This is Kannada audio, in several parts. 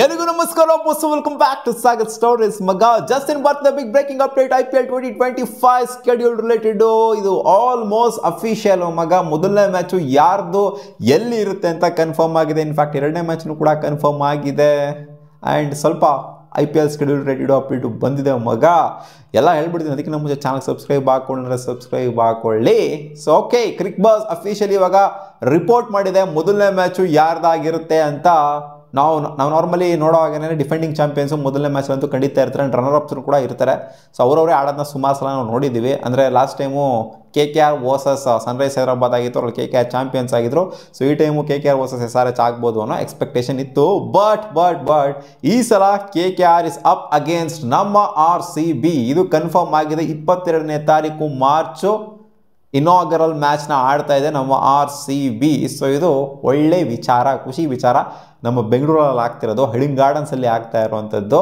ಎಲ್ರಿಗೂ ನಮಸ್ಕಾರ ಬಸ್ welcome back to Sagar stories ಮಗ just in birth the big breaking update IPL 2025 schedule related ಇದು ಆಲ್ಮೋಸ್ಟ್ ಅಫಿಷಿಯಲ್ ಮಗ ಮೊದಲನೇ ಮ್ಯಾಚು ಯಾರ್ದು ಎಲ್ಲಿ ಇರುತ್ತೆ ಅಂತ ಕನ್ಫರ್ಮ್ ಆಗಿದೆ ಇನ್ಫ್ಯಾಕ್ಟ್ ಎರಡನೇ ಮ್ಯಾಚ್ನು ಕೂಡ ಕನ್ಫರ್ಮ್ ಆಗಿದೆ ಆ್ಯಂಡ್ ಸ್ವಲ್ಪ IPL ಸ್ಕೆಡ್ಯೂಲ್ ರಿಲೇಟೆಡ್ ಅಪ್ಡೇಟು ಬಂದಿದೆ ಮಗ ಎಲ್ಲ ಹೇಳ್ಬಿಡ್ತೀನಿ ಅದಕ್ಕೆ ನಮ್ಮ ಮುಂಚೆ ಚಾನಲ್ ಸಬ್ಸ್ಕ್ರೈಬ್ ಹಾಕೊಂಡ್ರೆ ಸಬ್ಸ್ಕ್ರೈಬ್ ಹಾಕೊಳ್ಳಿ ಸೊ ಓಕೆ ಕ್ರಿಕ್ ಬಸ್ ಅಫಿಷಿಯಲಿ ಇವಾಗ ರಿಪೋರ್ಟ್ ಮಾಡಿದೆ ಮೊದಲನೇ ಮ್ಯಾಚು ಯಾರ್ದಾಗಿರುತ್ತೆ ಅಂತ ನಾವು ನಾರ್ಮಲಿ ನೋಡೋ ಹಾಗೇನೆ ಡಿಫೆಂಡಿಂಗ್ ಚಾಂಪಿಯನ್ಸು ಮೊದಲನೇ ಮ್ಯಾಚ್ ಅಂತೂ ಖಂಡಿತ ಇರ್ತಾರೆ ಆ್ಯಂಡ್ ರನ್ನರ್ ಅಪ್ಸ್ ಕೂಡ ಇರ್ತಾರೆ ಸೊ ಅವರವರೇ ಆಡೋದನ್ನ ಸುಮಾರು ಸಲ ನಾವು ನೋಡಿದ್ದೀವಿ ಅಂದರೆ last time KKR versus Sunrise Hyderabad ಆಗಿತ್ತು ಅವ್ರಲ್ಲಿ KKR ಚಾಂಪಿಯನ್ಸ್ ಆಗಿದ್ರು ಸೊ ಈ ಟೈಮು KKR ವರ್ಸಸ್ SRH ಆಗ್ಬೋದು ಅನ್ನೋ ಎಕ್ಸ್ಪೆಕ್ಟೇಷನ್ ಇತ್ತು ಬಟ್ ಈ ಸಲ KKR ಇಸ್ ಅಪ್ ಅಗೇನ್ಸ್ಟ್ ನಮ್ಮ RCB ಇದು ಕನ್ಫರ್ಮ್ ಆಗಿದೆ 22ನೇ ತಾರೀಕು ಮಾರ್ಚು ಇನಾಗರಲ್ ಮ್ಯಾಚ್ನ ಆಡ್ತಾ ಇದೆ ನಮ್ಮ RCB ಸೊ ಇದು ಒಳ್ಳೆ ವಿಚಾರ ಖುಷಿ ವಿಚಾರ ನಮ್ಮ ಬೆಂಗಳೂರಲ್ಲಿ ಆಗ್ತಿರೋದು ಹಿಡಿಂಗ್ ಗಾರ್ಡನ್ಸಲ್ಲಿ ಆಗ್ತಾ ಇರುವಂಥದ್ದು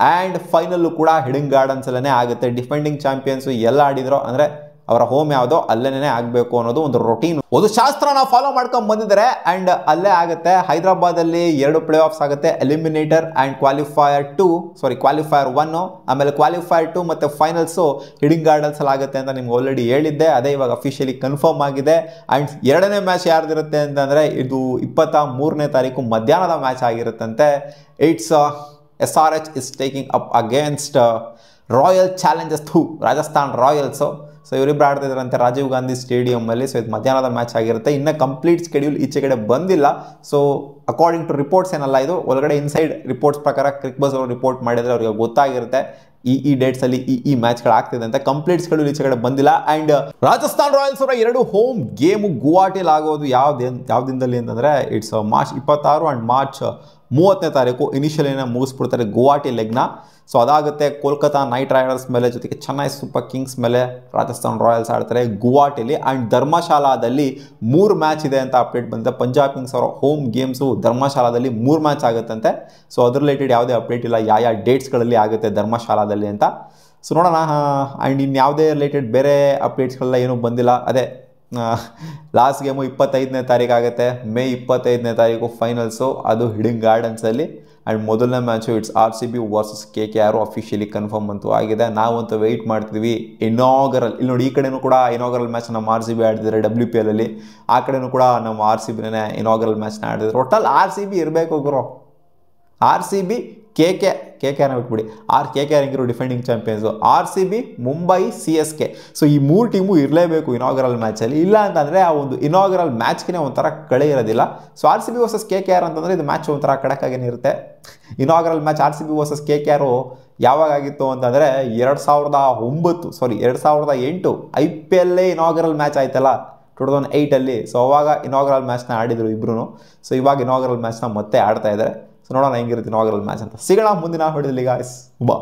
ಆ್ಯಂಡ್ ಫೈನಲ್ಲು ಕೂಡ ಹಿಡಿಂಗ್ ಗಾರ್ಡನ್ಸಲ್ಲೇ ಆಗುತ್ತೆ ಡಿಫೆಂಡಿಂಗ್ ಚಾಂಪಿಯನ್ಸು ಎಲ್ಲ ಆಡಿದ್ರು ಅಂದರೆ ಅವರ ಹೋಮ್ ಯಾವುದೋ ಅಲ್ಲೇನೇ ಆಗಬೇಕು ಅನ್ನೋದು ಒಂದು ರೊಟೀನ್ ಒಂದು ಶಾಸ್ತ್ರನ ಫಾಲೋ ಮಾಡ್ಕೊಂಡು ಬಂದಿದ್ದಾರೆ ಆ್ಯಂಡ್ ಅಲ್ಲೇ ಆಗುತ್ತೆ ಹೈದರಾಬಾದಲ್ಲಿ 2 ಪ್ಲೇ ಆಫ್ಸ್ ಆಗುತ್ತೆ ಎಲಿಮಿನೇಟರ್ ಆ್ಯಂಡ್ ಕ್ವಾಲಿಫೈಯರ್ 1 ಆಮೇಲೆ ಕ್ವಾಲಿಫೈಯರ್ 2 ಮತ್ತು ಫೈನಲ್ಸು ಹಿಡಿಂಗ್ ಗಾರ್ಡನ್ಸಲ್ಲಿ ಆಗುತ್ತೆ ಅಂತ ನಿಮ್ಗೆ ಆಲ್ರೆಡಿ ಹೇಳಿದ್ದೆ ಅದೇ ಇವಾಗ ಅಫಿಷಿಯಲಿ ಕನ್ಫರ್ಮ್ ಆಗಿದೆ ಆ್ಯಂಡ್ ಎರಡನೇ ಮ್ಯಾಚ್ ಯಾರ್ದಿರುತ್ತೆ ಅಂತಂದರೆ ಇದು 23ನೇ ತಾರೀಕು ಮಧ್ಯಾಹ್ನದ ಮ್ಯಾಚ್ ಆಗಿರುತ್ತಂತೆ it's SRH is taking up against Royal Challengers Rajasthan Royals so ಇವರಿಬ್ಬರು ಆಡ್ತಿದ್ರಂತೆ ರಾಜೀವ್ ಗಾಂಧಿ ಸ್ಟೇಡಿಯಮಲ್ಲಿ ಸೊ ಇದು ಮಧ್ಯಾಹ್ನದ ಮ್ಯಾಚ್ ಆಗಿರುತ್ತೆ ಇನ್ನು ಕಂಪ್ಲೀಟ್ ಸ್ಕೆಡ್ಯೂಲ್ ಈಚೆ ಕಡೆ ಬಂದಿಲ್ಲ ಸೊ ಅಕಾರ್ಡಿಂಗ್ ಟು ರಿಪೋರ್ಟ್ಸ್ ಏನಲ್ಲ ಇದು ಒಳಗಡೆ ಇನ್ಸೈಡ್ ರಿಪೋರ್ಟ್ಸ್ ಪ್ರಕಾರ ಕ್ರಿಕ್ ಬಸ್ ಅವರು ರಿಪೋರ್ಟ್ ಮಾಡಿದರೆ ಅವ್ರಿಗೆ ಗೊತ್ತಾಗಿರುತ್ತೆ ಈ ಡೇಟ್ಸಲ್ಲಿ ಈ ಮ್ಯಾಚ್ಗಳು ಆಗ್ತಿದೆ ಅಂತ ಕಂಪ್ಲೀಟ್ ಸ್ಕೆಡ್ಯೂಲ್ ಈಚೆ ಕಡೆ ಬಂದಿಲ್ಲ ಆ್ಯಂಡ್ ರಾಜಸ್ಥಾನ್ ರಾಯಲ್ಸ್ ಅವರ 2 ಹೋಮ್ ಗೇಮು ಗುವಾಹಟಿಲಿ ಆಗೋದು ಯಾವ ದಿನದಲ್ಲಿ ಅಂತಂದರೆ ಇಟ್ಸ್ ಮಾರ್ಚ್ 26 ಆ್ಯಂಡ್ ಮಾರ್ಚ್ 30ನೇ ತಾರೀಕು ಇನಿಷಿಯಲಿನ ಮುಗಿಸ್ಬಿಡ್ತಾರೆ ಗುವಾಹಟಿ ಲೆಗ್ನ ಸೊ ಅದಾಗುತ್ತೆ ಕೋಲ್ಕತಾ ನೈಟ್ ರೈಡರ್ಸ್ ಮೇಲೆ ಜೊತೆಗೆ ಚೆನ್ನೈ ಸೂಪರ್ ಕಿಂಗ್ಸ್ ಮೇಲೆ ರಾಜಸ್ಥಾನ್ ರಾಯಲ್ಸ್ ಆಡ್ತಾರೆ ಗುವಾಹಟಿಲಿ ಆ್ಯಂಡ್ ಧರ್ಮಶಾಲಾದಲ್ಲಿ 3 ಮ್ಯಾಚ್ ಇದೆ ಅಂತ ಅಪ್ಡೇಟ್ ಬಂದಿದೆ ಪಂಜಾಬ್ ಕಿಂಗ್ಸ್ ಅವರ ಹೋಮ್ ಗೇಮ್ಸು ಧರ್ಮಶಾಲಾದಲ್ಲಿ 3 ಮ್ಯಾಚ್ ಆಗುತ್ತಂತೆ ಸೊ ಅದ್ರ ರಿಲೇಟೆಡ್ ಯಾವುದೇ ಅಪ್ಡೇಟ್ ಇಲ್ಲ ಯಾವ ಡೇಟ್ಸ್ಗಳಲ್ಲಿ ಆಗುತ್ತೆ ಧರ್ಮಶಾಲಾದಲ್ಲಿ ಅಂತ ಸೊ ನೋಡೋಣ ಆ್ಯಂಡ್ ಇನ್ಯಾವುದೇ ರಿಲೇಟೆಡ್ ಬೇರೆ ಅಪ್ಡೇಟ್ಸ್ಗಳೆಲ್ಲ ಏನೂ ಬಂದಿಲ್ಲ ಅದೇ ಲಾಸ್ಟ್ ಗೇಮು 25ನೇ ತಾರೀಕು ಆಗುತ್ತೆ ಮೇ 25ನೇ ತಾರೀಕು ಫೈನಲ್ಸು ಅದು ಹಿಡಿಂಗ್ ಗಾರ್ಡನ್ಸಲ್ಲಿ ಆ್ಯಂಡ್ ಮೊದಲನೇ match it's RCB versus KKR officially confirm ಅಂತೂ ಆಗಿದೆ ನಾವಂತೂ ವೆಯ್ಟ್ ಮಾಡ್ತಿದ್ವಿ ಇನಾಗರಲ್ ಇಲ್ಲಿ ನೋಡಿ ಈ ಕಡೆನೂ ಕೂಡ ಇನಾಗರಲ್ ಮ್ಯಾಚ್ ನಮ್ಮ RCB ಆಡಿದ್ದಾರೆ WPLಲ್ಲಿ ಆ ಕಡೆನೂ ಕೂಡ ನಮ್ಮ RCBನೇ ಇನಾಗರಲ್ ಮ್ಯಾಚ್ನ ಆಡಿದ್ರು ಒಟ್ಟಲ್ಲಿ RCB ಇರಬೇಕು ಗುರು RCB KKR ಬಿಟ್ಬಿಡಿ KKR ಹೆಂಗಿರೋ defending champions RCB Mumbai CSK so ಈ 3 ಟೀಮು ಇರಲೇಬೇಕು ಇನಾಗರಲ್ ಮ್ಯಾಚಲ್ಲಿ ಇಲ್ಲ ಅಂತಂದರೆ ಆ ಒಂದು ಇನಾಗರಲ್ ಮ್ಯಾಚ್ಗೆ ಒಂಥರ ಕಳೆ ಇರೋದಿಲ್ಲ ಸೊ RCB ವರ್ಸಸ್ KKR ಅಂತಂದರೆ ಇದು ಮ್ಯಾಚ್ ಒಂಥರ ಕಡಕಾಗೇನೆ ಇರುತ್ತೆ ಇನಾಗರಲ್ ಮ್ಯಾಚ್ RCB ವರ್ಸಸ್ KKR ಯಾವಾಗ ಆಗಿತ್ತು ಅಂತಂದರೆ 2008 IPL ಇನಾಗರಲ್ ಮ್ಯಾಚ್ ಆಯ್ತಲ್ಲ 2008ಅಲ್ಲಿ ಸೊ ಅವಾಗ ಇನಾಗರಲ್ ಮ್ಯಾಚ್ನ ಆಡಿದರು ಇಬ್ರು ಸೊ ಇವಾಗ ಇನಾಗರಲ್ ಮ್ಯಾಚ್ನ ಮತ್ತೆ ಆಡ್ತಾ ಇದ್ದಾರೆ ಸೊ ನೋಡೋಣ ಹೆಂಗಿರುತ್ತೆ ಇನಾಗರಲ್ ಮ್ಯಾಚ್ ಅಂತ ಸಿಗೋಣ ಮುಂದಿನ ವಿಡಿಯೋದಲ್ಲಿ ಗಾಯ್ಸ್ ಬಾ